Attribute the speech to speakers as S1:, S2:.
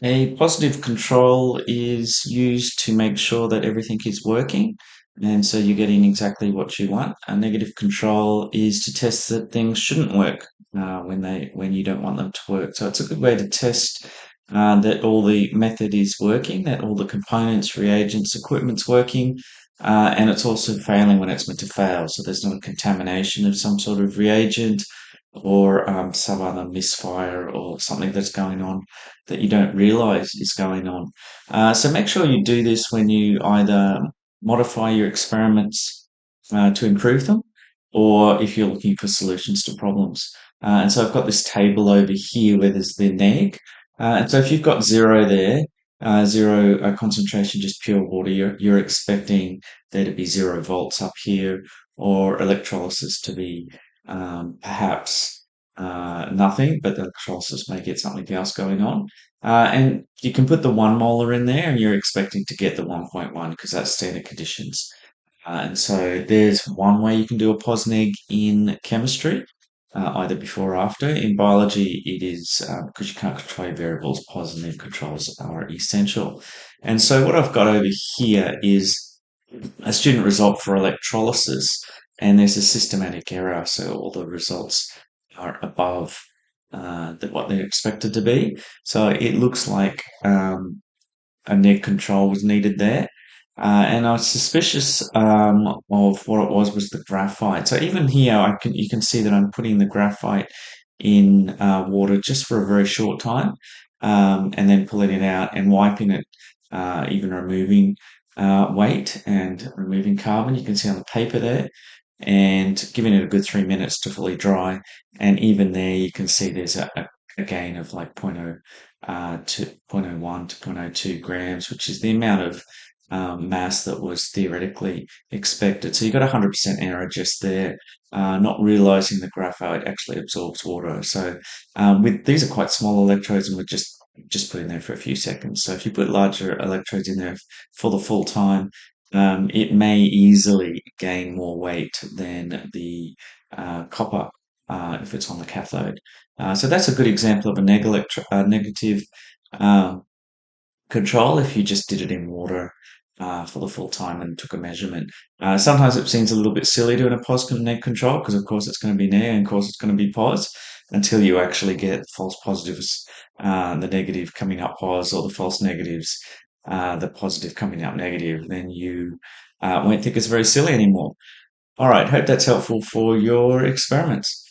S1: A positive control is used to make sure that everything is working, and so you're getting exactly what you want. A negative control is to test that things shouldn't work when you don't want them to work. So it's a good way to test that all the method is working, that all the components, reagents, equipment's working, and it's also failing when it's meant to fail. So there's not a contamination of some sort of reagent or some other misfire or something that's going on that you don't realize is going on. So make sure you do this when you either modify your experiments to improve them, or if you're looking for solutions to problems. And so I've got this table over here where there's the neg. And so if you've got zero there, zero concentration, just pure water, you're expecting there to be 0 volts up here, or electrolysis to be perhaps nothing, but the electrolysis may get something else going on. And you can put the 1 molar in there and you're expecting to get the 1.1 because that's standard conditions. And so there's one way you can do a POSNEG in chemistry, either before or after. In biology, it is because you can't control your variables, positive controls are essential. And so what I've got over here is a student result for electrolysis, and there's a systematic error, so all the results are above what they're expected to be. So it looks like a net control was needed there. And I was suspicious of what it was the graphite. So even here, you can see that I'm putting the graphite in water just for a very short time, and then pulling it out and wiping it, even removing weight and removing carbon. You can see on the paper there, and giving it a good 3 minutes to fully dry. And even there, you can see there's a gain of like to zero point zero 0.01 to zero point zero 0.02 grams, which is the amount of mass that was theoretically expected. So you got 100% error just there, not realizing the graphite actually absorbs water. So with these are quite small electrodes, and we're just put in there for a few seconds. So if you put larger electrodes in there for the full time, it may easily gain more weight than the copper if it's on the cathode. So that's a good example of a negative um, control if you just did it in water for the full time and took a measurement. Sometimes it seems a little bit silly doing a pos neg control because, of course, it's going to be neg and, of course, it's going to be pos until you actually get false positives, the negative coming up pos, or the false negatives, the positive coming up negative. Then you won't think it's very silly anymore. All right, hope that's helpful for your experiments.